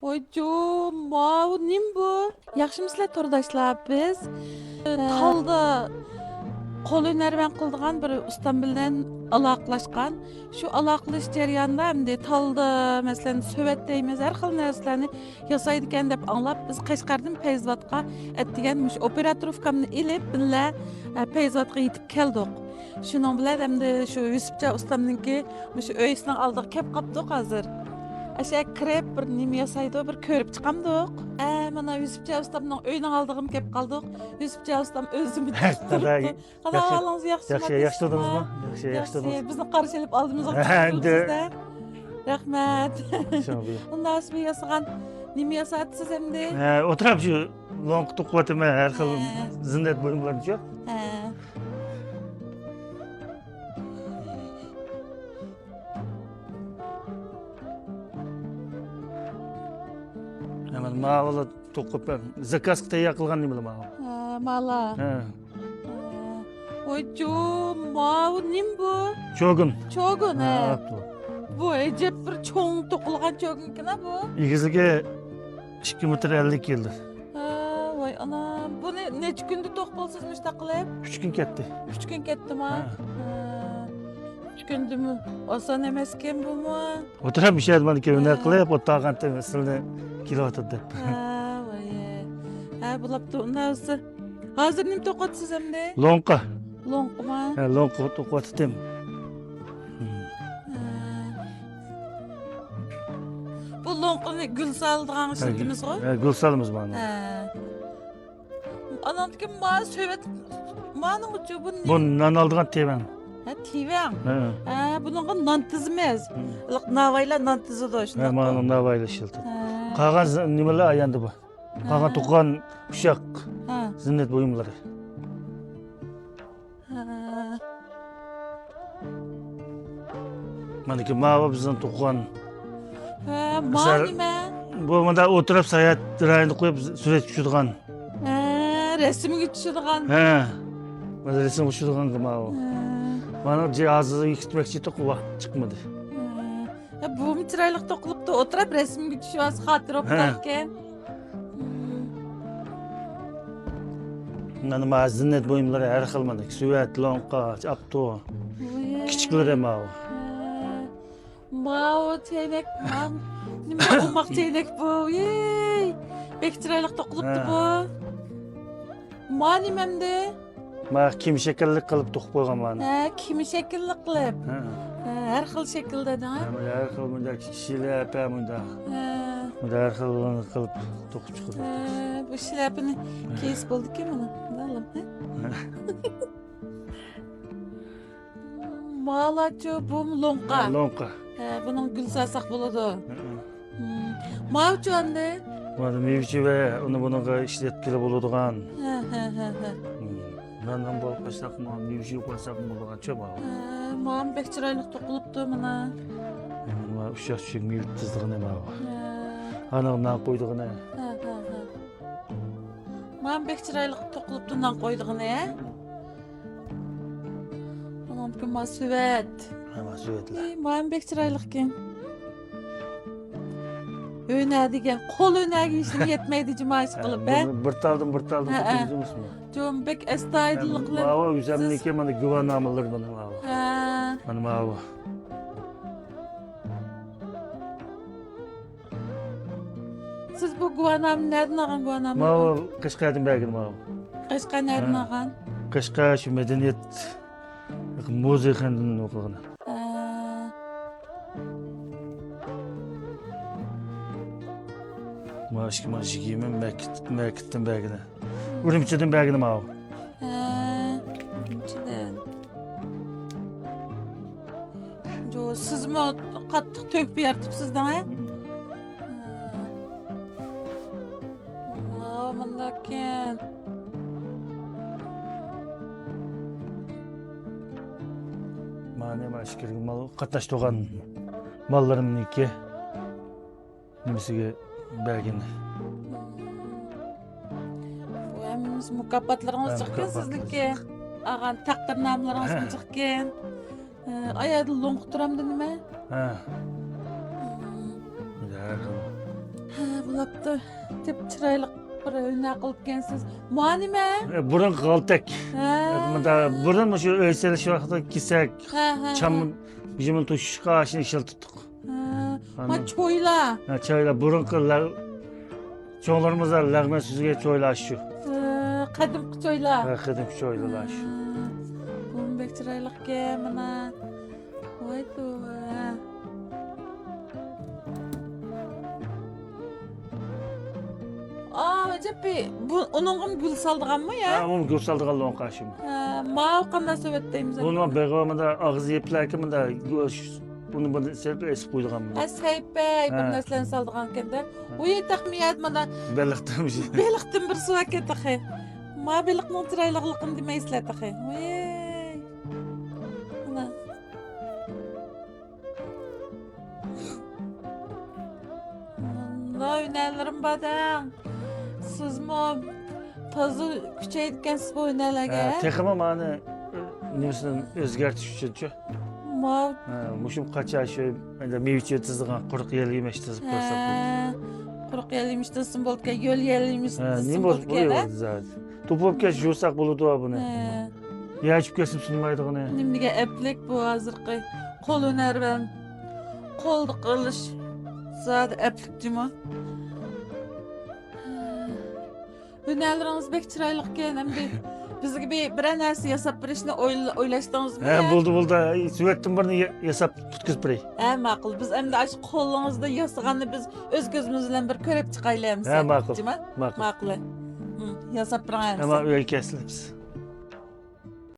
Oycu, mau nim bu? Yaxşımısızlar tordaşlar biz talda qol önərmən qıldığan bir ustam bilan aloqalashgan. Shu aloqalash jarayonida endi talda masalan sövet deymiz, har xil narsalarni yasaydi ekan deb anglab biz Qashqardan Payzvatga atdigan mush operatorkamni ilib billa Payzvatga yetib keldik. Shuning bilan endi shu Yusupcha ustamninki mush o'yisining oldiga kelib qopdik hozir. Aşağı krep bir nima yasaydi, bir ko'rib chiqamdik. Mana Yusupcha ustamning uyining oldiga kelib qoldik. Yusupcha ustam o'zimiz turibdi. Qanaqalarınız yaxshi? Yaxshi turdingizmi? Yaxshi turdingiz. Bizni qarshi olib oldimizga chiqdingizda. Rahmat. Unda siz yasagan nima yasatsiz endi? O'tirib shu long to'qvatma har xil zinnat buyumlarni-chi. Hemen mağazalı to'qib zakaz tayyor qilgan nima bilaman. Mala. Oycu, mau nim bu? Cho'g'in. Cho'g'in. Bu ejep bir cho'ng to'qilgan cho'g'inkina bu. Egizligiga 2 metr 50 keldi. Voy anam, bu necha kunda to'q bo'lsizmish taqilib? 3 kun ketdi. 3 kun ketdimi? 3 kundimi? Oson emas ekan bumi? O'tirib ishlayman kevina qilib, o'tag'anda silni kiloyotdi. Voy. Bo'libdi undasi. Hozir nim to'qatsiz endi? Lonqa. Lonqami? Lonqa to'qatdim. Bu lonqani gul saldigan ishimiz go? Gul salamiz bana. Anandiki ma sövet ma'ni uchu bu Bu nan aldigan tevan. Tevan. Buningga non tizmez. Navaylar non tizidi shunda. Mana navaylar shildi. Qolgan nimalar ayandi bu. Qolgan to'qan ushaq. Zinnat buyumlari. Maniki ma'va bizdan to'qan. Ma nima? Bu manda o'tirib sayat rayini qo'yib surat tushirgan. Resimga tushirgan. Mana resim tushirgan ma'va. Mana jihozni yikitmoqchi to'q vaqt chiqmadi. Bu chiroyli to'qilibdi, o'tirib resimga tushyapsiz, xotira o'qlarkan. Mana zinnat buyumlari har xil mana suvat, lonqa, apto. Kichiklari ma'va. Mao çeyrek, nima olmaq çeyrek bu? Yey! Bek chiroyli to'qilibdi bu. Ma nimamda? Ma kim shaklli qilib to'qib qo'ygan mana. Kim shaklli qilib? Har xil shaklda da. Har xil bunda shilapa bunda. Bunda har xil qilib to'qib chiqadi. Bu shilapani keys bo'ldi-ku mana. Alam, Malaço bu lonqa. Lonqa. Bunun gül salsak bo'ladi. Mavcu andi? Mana mevchi va uni bunaqa ishlatgili bo'ladigan. Mendan bo'lib qolsaqmi, mevchi qo'ysaqmi bo'lgancha bor. Men bek chiroyli to'qilibdi mana. Mana ushaq mevchi tizdig'ini bor. Aniqdan qo'ydig'ini. Men bek chiroyli to'qilibdi nan qo'ydig'ini. Anam masüvet. Masüvetlar. Men bek chiroyli ekan. Öne degan, qo'l o'naga ishim yetmaydi jimash qilib, bir taldim o'qiyapsizmi? Jon bek astoydillik qilib. Ma'va o'zimniki mana guvohnomalar mana ma'va. Mana ma'va. Siz bu guvohnomani nereden olgan guvohnoma? Ma'va Qashqardan bergan ma'va. Qashqar nereden olgan? Qashqar shu madaniyat muzeyidan o'qigan. Maaşki maaşkimi Merkit'ten bergine. Urumchidan bergine ma'va. Urumchidan. Jo, sizmi qattiq to'kib beribsizdan, ha? Bundakan. Mane maaşkirgi mal qatnashtirgan mallarimniki nimasiga bergine. Bu hemimiz mukofotlaringiz chiqqan sizlikka. Ag'an taqdirnomalaringiz chiqqan. Ayada lo'nq turamdi nima? Har xil. lapta deb chiroyli bir o'yna qilib kelsiz. Bu nima? Burun qaltak. Ha. Bunda burun shu öyseliş vaqtida kesak, Ha. cham bijimin tushishga ashini ishlatdik. Ma cho'yla. Çayla burun qillar. Çoğlarımızda lag'mat so'ziga cho'ylar shu. Qadimgi cho'yla. Qadim cho'ylar shu. Bu bek chiroyli ekan mana. Voy to'g'ri. Ceppi, bu onun gül saldıganmı ya? Ama gül saldıgan lon qaşım. Mav qanday sövetdeymiz. Bunu beg'amida og'iz yeplarkimda bunu bana serp esip qo'ydigan. Asaypay bir narsani saldıgan ekanda. U yetaqmiyat mana Beliqdim. beliqdim bir suv aketaxi. Ma beliqning chiroyliligini demaysilar taxi. Voy. Mana. Oynalarim badang. Sizmi toza kuchaytgansiz bu o'ynalarga? Texmi mani nimasidan o'zgartish uchunchi. Mav Mushum qacha shu mevchi tizgan quruq yel yemiş tizib qo'ysa. Quruq yel yemiştin bo'lgan, yo'l yel yemiştin Nima bo'ldi zaten. To'pobga jo'saq bo'ladi buni. Yachib kesib sunmaydigini. Nimaga eplik bu hozirgi qo'l hunar bilan qo'lni qilish zot eplikdimi? Hünərləriniz bək chiroyli ekan, hamda bizga bir narsa yasab berishni o'ylashdingizmi? Bo'ldi. Suvetdim birini yasab tutkizib beray. Ma'qul. Biz endi ash qo'lingizda yasaganni biz o'z ko'zimiz bilan bir ko'rib chiqaylik. Ma'qul. Ma'qul. Yasab beramiz. Ama uyga kelamiz.